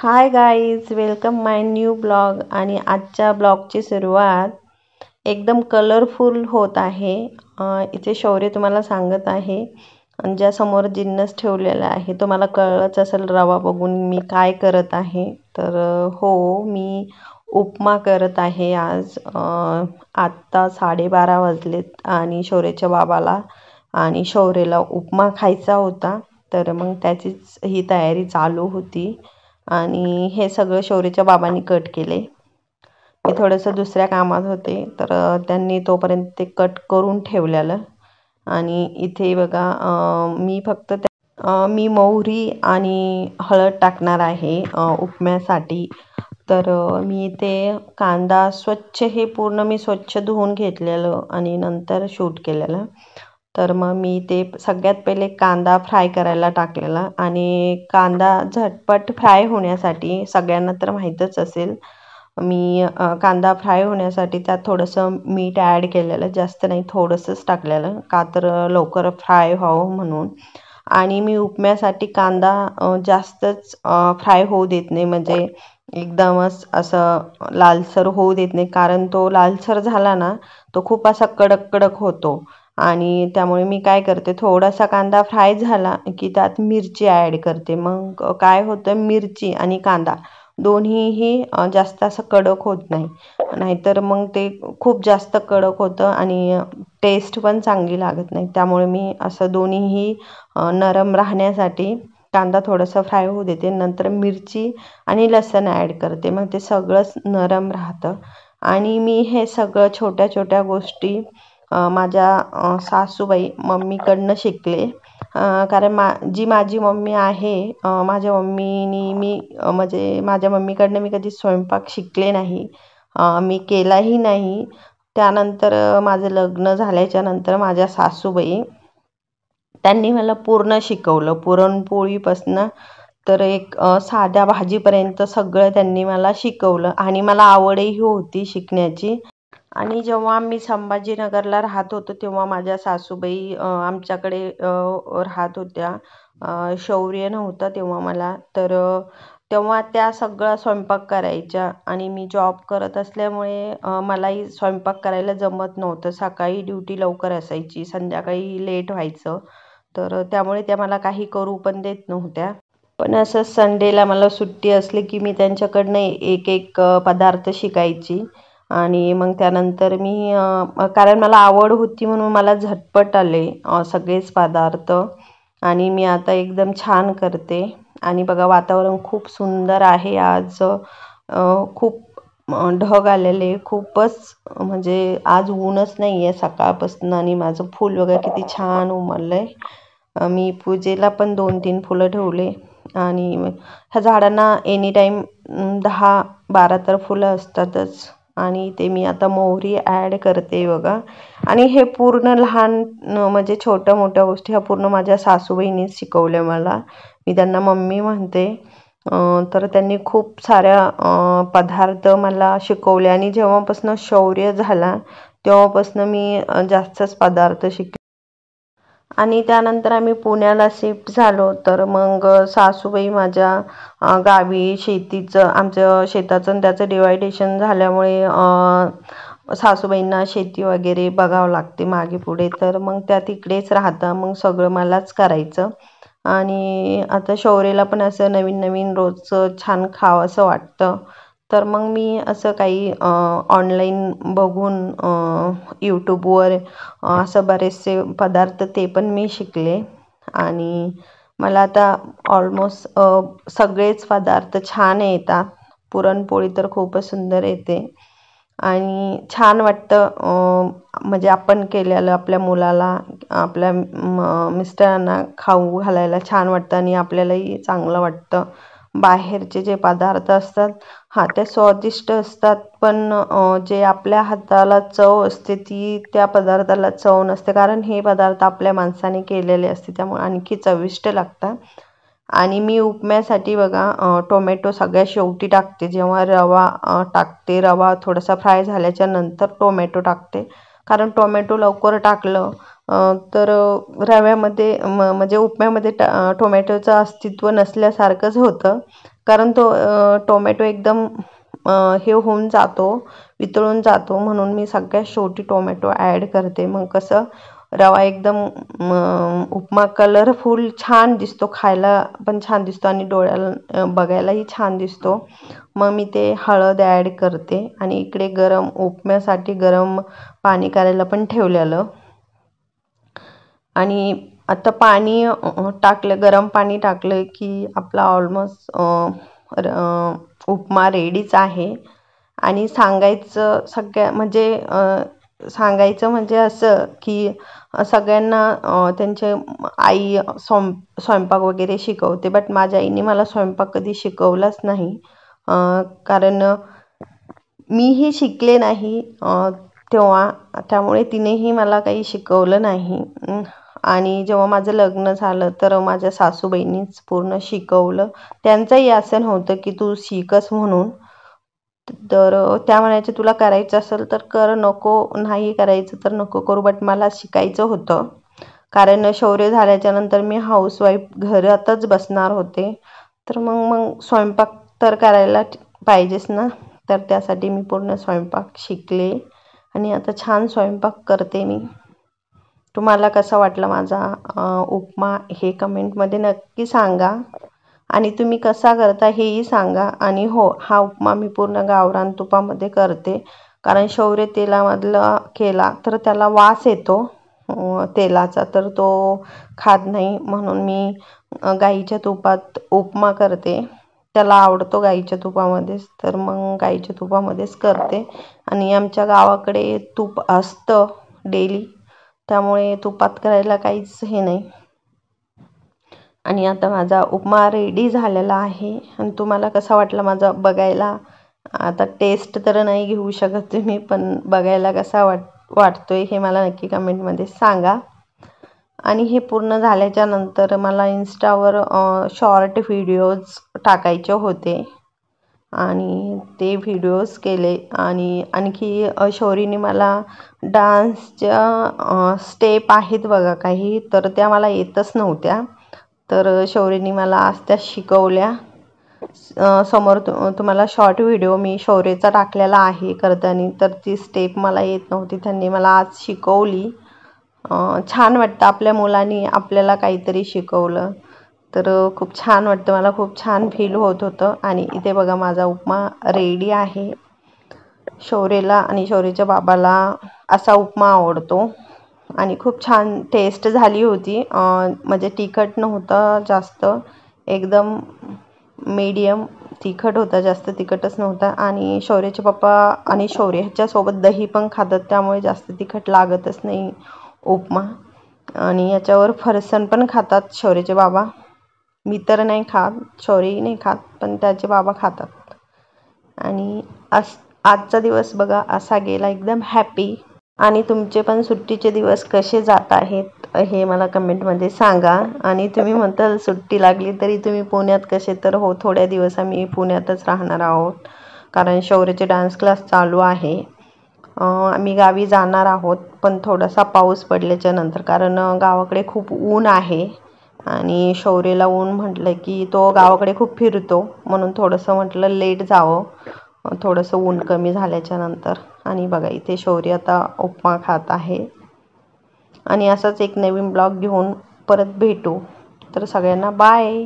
Hi guys, welcome माय new blog. आणि आजच्या ब्लॉगची सुरुवात एकदम कलरफुल होत आहे. इथे शौर्य तुम्हाला सांगत आहे आणि ज्या समोर जिन्नस ठेवलेला आहे तो मला कळलंच असेल रवा बघून मी काय करत आहे. तर हो, मी उपमा करत आहे आज. आत्ता 12:30 वाजलेत आणि शौर्याच्या बाबाला आणि शौर्यला उपमा खायचा होता. तर मग त्याचीच ही तयारी चालू होती आणि हे सगळं शौर्यच्या बाबांनी कट केले. मी थोडंसं दुसऱ्या कामात होते तर त्यांनी तोपर्यंत ते कट करून ठेवलेलं. आणि इथे बघा, मी मोहरी आणि हळद टाकणार आहे उपम्यासाठी. तर मी इथे कांदा स्वच्छ, हे पूर्ण मी स्वच्छ धुवून घेतलेलं आणि नंतर शूट केलेलं. तर मग मी ते सगळ्यात पहिले कांदा फ्राय करायला टाकलेला. आणि कांदा झटपट फ्राय होण्यासाठी सगळ्यांना तर माहीतच असेल, मी कांदा फ्राय होण्यासाठी त्यात थोडंसं मीठ ॲड केलेलं, जास्त नाही, थोडंसंच टाकलेलं, का तर लवकर फ्राय व्हावं म्हणून. आणि मी उपम्यासाठी कांदा जास्तच फ्राय होऊ देत नाही, म्हणजे एकदमच असं लालसर होऊ देत नाही, कारण तो लालसर झाला ना तो खूप असा कडक कडक होतो. आणि त्यामुळे मी काय करते, थोडासा कांदा फ्राय झाला की त्यात मिरची ॲड करते. मग काय होतं, मिरची आणि कांदा दोन्हीही जास्त असं कडक होत नाही, नाहीतर मग ते खूप जास्त कडक होतं आणि टेस्ट पण चांगली लागत नाही. त्यामुळे मी असं दोन्हीही नरम राहण्यासाठी कांदा थोडासा फ्राय होऊ देते, नंतर मिरची आणि लसूण ॲड करते, मग ते सगळंच नरम राहतं. आणि मी हे सगळं छोट्या छोट्या गोष्टी माझ्या सासूबाई मम्मीकडनं शिकले. कारण जी माझी मम्मी आहे, माझ्या मम्मीनी म्हणजे माझ्या मम्मीकडनं मी कधी स्वयंपाक शिकले नाही, मी केलाही नाही. त्यानंतर माझं लग्न झाल्याच्या नंतर माझ्या सासूबाई त्यांनी मला पूर्ण शिकवलं, पुरणपोळीपासनं तर एक साध्या भाजीपर्यंत सगळं त्यांनी मला शिकवलं आणि मला आवडही होती शिकण्याची. आणि जेव्हा मी संभाजीनगरला राहत होतो तेव्हा माझ्या सासूबाई आमच्याकडे राहत होत्या. शौर्य नव्हता तेव्हा मला, तर तेव्हा त्या सगळा स्वयंपाक करायच्या. आणि मी जॉब करत असल्यामुळे मलाही स्वयंपाक करायला जमत नव्हतं. सकाळी ड्युटी लवकर असायची, संध्याकाळी लेट व्हायचं, तर त्यामुळे त्या मला काही करू पण देत नव्हत्या. पण असं संडेला मला सुट्टी असली की मी त्यांच्याकडनं एक एक पदार्थ शिकायची. आणि मग त्यानंतर मी कारण मला आवड होती म्हणून मला झटपट आले सगळेच पदार्थ. आणि मी आता एकदम छान करते. आणि बघा, वातावरण खूप सुंदर आहे आज. खूप ढग आलेले, खूपच, म्हणजे आज ऊनच नाही आहे सकाळपासून. आणि माझं फूल बघा किती छान उमललं आहे. मी पूजेला पण 2-3 फुलं ठेवले. आणि ह्या झाडांना एनी टाईम 10-12 तर फुलं असतातच. आणि ते मी आता मोहरी ॲड करते बघा. आणि हे पूर्ण लहान म्हणजे छोट्या मोठ्या गोष्टी ह्या पूर्ण माझ्या सासूबाईंनीच शिकवल्या मला. मी त्यांना मम्मी म्हणते. तर त्यांनी खूप साऱ्या पदार्थ मला शिकवले. आणि जेव्हापासून शौर्य झाला तेव्हापासून मी जास्तच पदार्थ शिकले. आणि त्यानंतर आम्ही पुण्याला शिफ्ट झालो. तर मग सासूबाई माझ्या गावी शेतीचं, आमचं शेताचं आणि त्याचं डिवायडेशन झाल्यामुळे सासूबाईंना शेती वगैरे बघावं लागते मागे पुढे, तर मग त्या तिकडेच राहतं, मग सगळं मलाच करायचं. आणि आता शौर्यला पण असं नवीन नवीन रोजचं छान खावं असं वाटतं. तर मग मी असं काही ऑनलाईन बघून यूट्यूबवर असं बरेचसे पदार्थ ते पण मी शिकले. आणि मला आता ऑलमोस्ट सगळेच पदार्थ छान येतात. पुरणपोळी तर खूपच सुंदर येते आणि छान वाटतं. म्हणजे आपण केलेलं आपल्या मुलाला, आपल्या मिस्टरांना खाऊ घालायला छान वाटतं आणि आपल्यालाही चांगलं वाटतं. बाहेरचे जे पदार्थ असतात, हां, ते स्वादिष्ट असतात, पण जे आपल्या हाताला चव असते ती त्या पदार्थाला चव नसते, कारण हे पदार्थ आपल्या माणसाने केलेले असते, त्यामुळे आणखी चविष्ट लागतात. आणि मी उपम्यासाठी बघा टोमॅटो सगळ्यात शेवटी टाकते, जेव्हा रवा टाकते. रवा थोडासा फ्राय झाल्याच्या नंतर टोमॅटो टाकते, कारण टोमॅटो लवकर टाकलं तर रव्यामध्ये म्हणजे उपम्यामध्ये टोमॅटोचं अस्तित्व नसल्यासारखंच होतं. कारण तो टोमॅटो एकदम हे होऊन जातो, वितळून जातो, म्हणून मी सगळ्यात शेवटी टोमॅटो ॲड करते. मग कसं रवा एकदम उपमा कलरफुल छान दिसतो, खायला पण छान दिसतो आणि डोळ्याला बघायलाही छान दिसतो. मग मी ते हळद ॲड करते आणि इकडे गरम उपम्यासाठी गरम पाणी करायला पण ठेवलेलं. आणि आता पाणी टाकलं, गरम पाणी टाकलं की आपला ऑलमोस्ट उपमा रेडीच आहे. आणि सांगायचं म्हणजे असं की सगळ्यांना त्यांचे आई स्वयंपाक वगैरे शिकवते, बट माझ्या आईने मला स्वयंपाक कधी शिकवलाच नाही. कारण मीही शिकले नाही तेव्हा, त्यामुळे तिनेही मला काही शिकवलं नाही. आणि जेव्हा माझं लग्न झालं तर माझ्या सासूबाईंनीच पूर्ण शिकवलं. त्यांचंही असं नव्हतं की तू शिकस म्हणून. तर त्या म्हणायच्या तुला करायचं असेल तर कर, नको नाही करायचं तर नको करू, बट मला शिकायचं होतं. कारण शौर्य झाल्याच्या नंतर मी हाऊसवाईफ घरातच बसणार होते. तर मग स्वयंपाक तर करायला पाहिजेच ना. तर त्यासाठी मी पूर्ण स्वयंपाक शिकले आणि आता छान स्वयंपाक करते मी. तुम्हाला कसा वाटला माझा उपमा हे कमेंटमध्ये नक्की सांगा. आणि तुम्ही कसा करता हेही सांगा. आणि हो, हा उपमा मी पूर्ण गावरान तुपामध्ये करते, कारण शौर्य तेलामधला केला तर त्याला वास येतो तेलाचा, तर तो खात नाही. म्हणून मी गाईच्या तुपात उपमा करते. त्याला आवडतो गाईच्या तुपामध्येच, तर मग गाईच्या तुपामध्येच करते. आणि आमच्या गावाकडे तूप असतं डेली, त्यामुळे तुपात करायला काहीच हे नाही. आणि आता माझा उपमा रेडी झालेला आहे. आणि तुम्हाला कसा वाटला माझा बघायला? आता टेस्ट तर नाही घेऊ शकत तुम्ही, पण बघायला कसा वाटतोय हे मला नक्की कमेंटमध्ये सांगा. आणि हे पूर्ण झाल्याच्या नंतर मला इन्स्टावर शॉर्ट व्हिडिओज टाकायचे होते आणि ते व्हिडिओज केले. आणि आणखी शौरीने मला डान्सच्या स्टेप आहेत बघा काही, तर त्या मला येतच नव्हत्या. तर शौर्यने मला आज त्या शिकवल्या. समोर तुम्हाला शॉर्ट व्हिडिओ मी शौर्यचा टाकलेला आहे करताना, तर ती स्टेप मला येत नव्हती, त्यांनी मला आज शिकवली. छान वाटतं आपल्या मुलांनी आपल्याला काहीतरी शिकवलं तर खूप छान वाटतं, मला खूप छान फील होत होतं. आणि इथे बघा माझा उपमा रेडी आहे. शौर्यला आणि शौर्यच्या बाबाला असा उपमा आवडतो आणि खूप छान टेस्ट झाली होती. म्हणजे तिखट नव्हतं जास्त, एकदम मीडियम तिखट होता, जास्त तिखटच नव्हता. आणि शौर्याचे पप्पा आणि शौर्य ह्याच्यासोबत दही पण खातात, त्यामुळे जास्त तिखट लागतच नाही उपमा. आणि याच्यावर फरसाण पण खातात शौर्याचे बाबा. मी तर नाही खात, शौर्यही नाही खात, पण त्याचे बाबा खातात. आणि आजचा दिवस बघा असा गेला, एकदम हॅपी. आणि तुमचे पण सुट्टीचे दिवस कसे जात आहेत हे मला कमेंटमध्ये सांगा. आणि तुम्ही म्हणताल सुट्टी लागली तरी तुम्ही पुण्यात कसे, तर हो, थोड्या दिवस आम्ही पुण्यातच राहणार आहोत, कारण शौर्यचे डान्स क्लास चालू आहे. आम्ही गावी जाणार आहोत, पण थोडासा पाऊस पडल्याच्या नंतर, कारण गावाकडे खूप ऊन आहे. आणि शौर्यला ऊन म्हटलं की तो गावाकडे खूप फिरतो, म्हणून थोडंसं म्हटलं लेट जावं, थोडंसं ऊन कमी झाल्याच्या नंतर. आणि बघा इथे शौर्य आता उपमा खात आहे. आणि असाच एक नवीन ब्लॉग घेऊन परत भेटू. तर सगळ्यांना बाय.